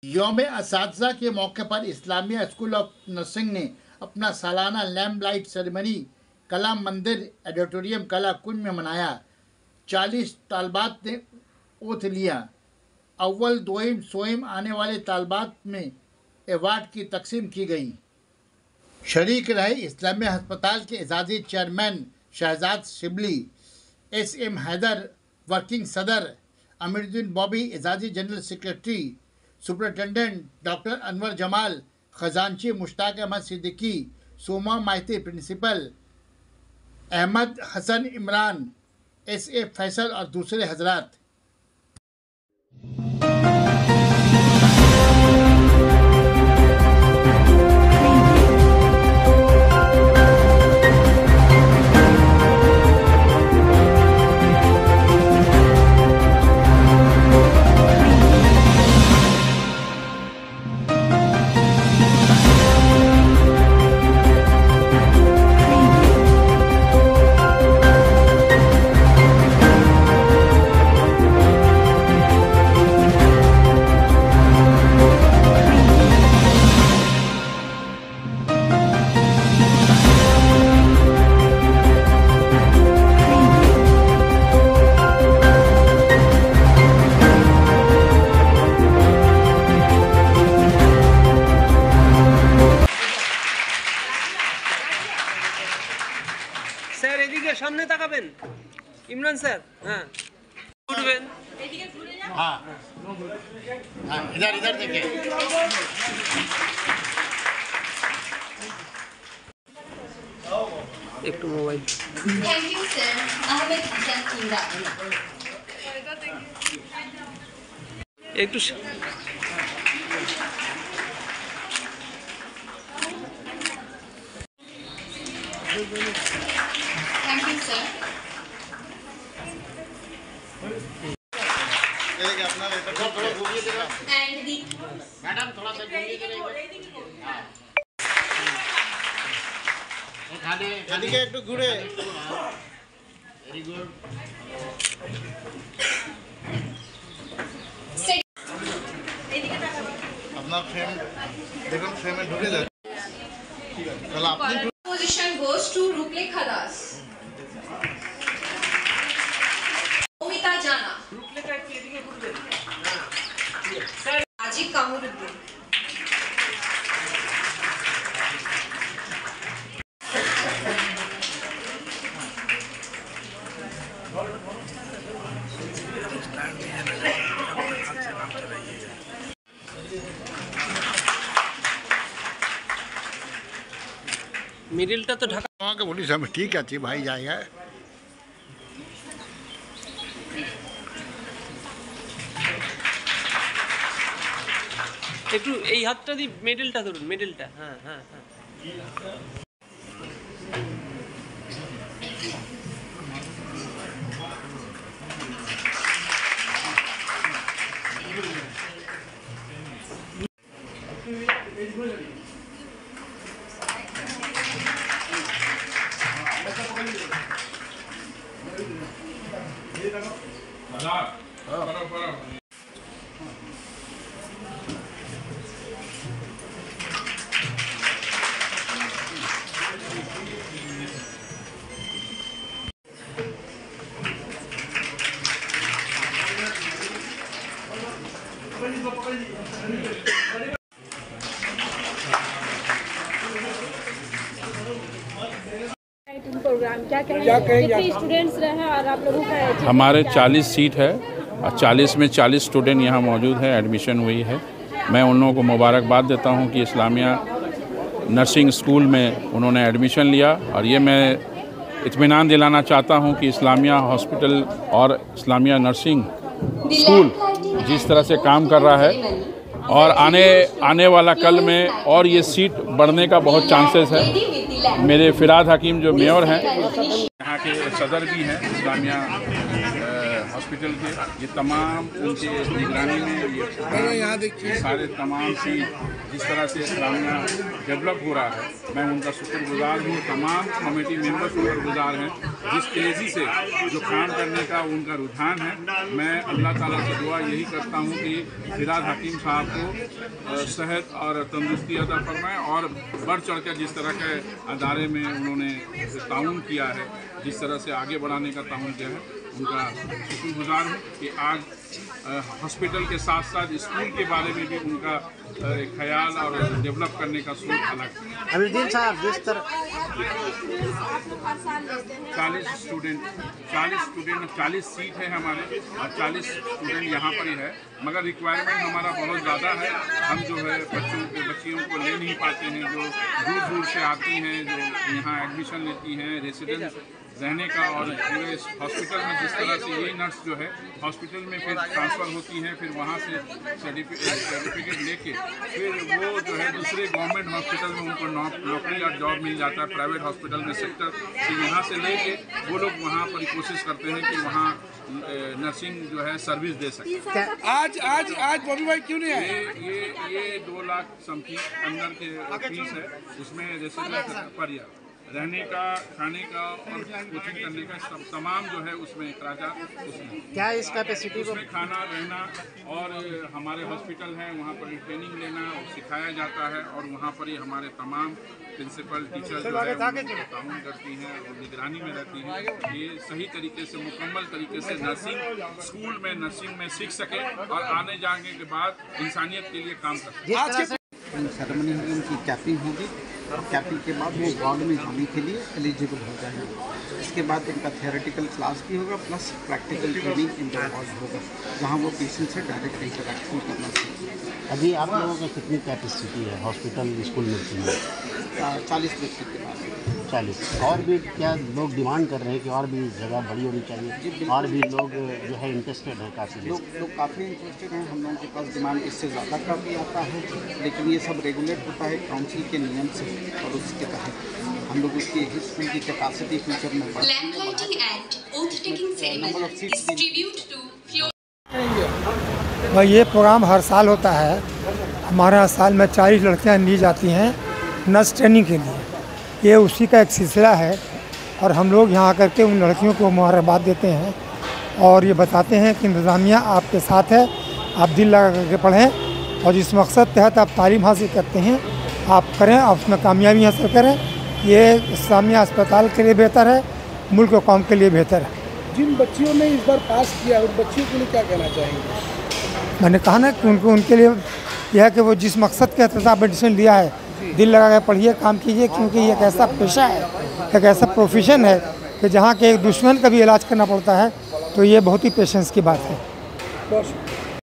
यौम-ए-असातिज़ा के मौके पर इस्लामिया स्कूल ऑफ नर्सिंग ने अपना सालाना लैम्प लाइट सेरेमनी कला मंदिर ऑडिटोरियम कला कुंज में मनाया। 40 तालबात ने ओथ लिया। अव्वल दोइम सोइम आने वाले तालबात में अवार्ड की तकसीम की गई। शरीक रहे इस्लामिया अस्पताल के एजाजी chairman Shahzad Shibli, SM Haider working सदर, अमीरुद्दीन बॉबी एजाजी general secretary, superintendent doctor Anwar Jamal, खजानची मुश्ताक अहमद सिद्दीकी, सोमा माहिती प्रिंसिपल, अहमद हसन इमरान, SA फैसल और दूसरे हजरात। স্যার এদিকে সামনে তাকাবেন। ইমরান স্যার, হ্যাঁ উঠবেন। हाँ इधर इधर देखिए। একটু mobile. Thank you, sir. Ahmed Jakinda. একটু Thank you, sir. And the madam थोड़ा सा घूमिए এদিকে একটু ঘুরে। Very good. আপনার ফ্রেম দেখুন, ফ্রেমে ঢুকে যাচ্ছে। তাহলে আপনি position goes to Ruplekha Das. Omita Jana. Rooplekha একটু এদিকে ঘুরবেন। Ajik Kamuruddin. মিডিলটা তো ঢাকা। আমাকে বলিস, আমি ঠিক আছি ভাই, জায়গায় একটু এই হাতটা দিয়ে মিডিলটা ধরুন, মিডিলটা। হ্যাঁ হ্যাঁ হ্যাঁ। प्रोग्राम क्या कहेंगे? कितने स्टूडेंट्स रहे और आप लोगों का? हमारे 40 सीट है और 40 में 40 स्टूडेंट यहाँ मौजूद है, एडमिशन हुई है। मैं उन लोगों को मुबारकबाद देता हूँ कि इस्लामिया नर्सिंग स्कूल में उन्होंने एडमिशन लिया, और ये मैं इत्मीनान दिलाना चाहता हूँ कि इस्लामिया हॉस्पिटल और इस्लामिया नर्सिंग स्कूल जिस तरह से काम कर रहा है, और आने वाला कल में और ये सीट बढ़ने का बहुत चांसेस है। मेरे फिराद हकीम जो मेयर हैं, यहाँ के सदर भी हैं इस्लामिया हॉस्पिटल के, ये तमाम उनके निगरानी में ये सारे तमाम चीज़ जिस तरह से इस्लामिया डेवलप हो रहा है, मैं उनका शुक्रगुजार हूँ। तमाम कमेटी मेंबर शुक्रगुजार हैं जिस तेज़ी से जो काम करने का उनका रुझान है। मैं अल्लाह ताला से दुआ यही करता हूँ कि फिराद हकीम साहब को सेहत और तंदुरुस्ती अता फरमाएँ और बढ़ चढ़ कर जिस तरह के अदारे में उन्होंने ताउन किया है, जिस तरह से आगे बढ़ाने का ताउन किया है, उनका शुक्रगुजार हूँ कि आज हॉस्पिटल के साथ साथ स्कूल के बारे में भी उनका ख्याल और डेवलप करने का सोच अलग है। अमीरुद्दीन साहब, जिस तरह 40 स्टूडेंट 40 सीट है हमारे और 40 स्टूडेंट यहाँ पर ही है, मगर रिक्वायरमेंट हमारा बहुत ज़्यादा है। हम जो है बच्चियों को ले नहीं पाते हैं, जो दूर दूर से आती हैं, जो यहाँ एडमिशन लेती हैं, रेसिडेंस रहने का, और पूरे हॉस्पिटल में जिस तरह से ये नर्स जो है हॉस्पिटल में फिर ट्रांसफ़र होती हैं, फिर वहाँ से सर्टिफिकेट लेके फिर वो जो है दूसरे गवर्नमेंट हॉस्पिटल में उनको नौकरी और जॉब मिल जाता है, प्राइवेट हॉस्पिटल में सेक्टर से यहाँ से लेके वो लोग वहाँ पर कोशिश करते हैं कि वहाँ नर्सिंग जो है सर्विस दे सकें। आज बॉबी भाई क्यों नहीं आए? ये 2 लाख समथिंग अंदर के फीस है, उसमें रेसिडेंस पर रहने का, खाने का और कोचिंग करने का सब तमाम जो है उसमें खर्चा उसमें क्या इस कैपेसिटी उसमें खाना रहना, और हमारे हॉस्पिटल है वहाँ पर ट्रेनिंग लेना सिखाया जाता है, और वहाँ पर ही हमारे तमाम प्रिंसिपल टीचर जो है ताउन करती हैं और निगरानी में रहती हैं। ये सही तरीके से मुकम्मल तरीके से नर्सिंग स्कूल में नर्सिंग में सीख सके और आने जाने के बाद इंसानियत के लिए काम कर सके। सेरेमनी में उनकी कैपिंग होगी और कैपिंग के बाद वो वार्ड में जाने के लिए एलिजिबल हो जाएंगे। इसके बाद उनका थियोरेटिकल क्लास भी होगा plus practical training inter ward होगा, जहाँ वो पेशेंट से डायरेक्ट इंटरेक्शन करना सीखेंगे। अभी आप लोगों का कितनी कैपेसिटी है हॉस्पिटल स्कूल में? 40 बच्चे के बाद 40। और भी क्या लोग डिमांड कर रहे हैं कि और भी जगह बड़ी होनी चाहिए, और भी लोग जो है इंटरेस्टेड है? काफ़ी लोग काफ़ी इंटरेस्टेड हैं। हम लोगों के पास डिमांड इससे ज़्यादा का भी आता है, लेकिन ये सब रेगुलेट होता है काउंसिल के नियम से, और उसके तहत हम लोग उसकी स्कूल की कैपेसिटी फ्यूचर में भाई ये प्रोग्राम हर साल होता है। हमारे यहाँ साल में 40 लड़कियाँ ली जाती हैं नर्स ट्रेनिंग के लिए। ये उसी का एक सिलसिला है, और हम लोग यहाँ आकर के उन लड़कियों को मुबारकबाद देते हैं और ये बताते हैं कि इंतज़ामिया आपके साथ है, आप दिल लगा करके पढ़ें और जिस मकसद तहत आप तालीम हासिल करते हैं आप करें और उसमें कामयाबी हासिल करें। ये इस्लामिया अस्पताल के लिए बेहतर है, मुल्क और कौम के लिए बेहतर है। जिन बच्चियों ने इस बार पास किया उन बच्चियों के लिए क्या कहना चाहेंगे? मैंने कहा ना कि उनके लिए यह है कि वो जिस मकसद के तहत आप एडमिशन लिया है, दिल लगा कर पढ़िए, काम कीजिए, क्योंकि ये एक ऐसा पेशा है, एक ऐसा प्रोफेशन है कि जहाँ के एक दुश्मन का भी इलाज करना पड़ता है, तो ये बहुत ही पेशेंस की बात है।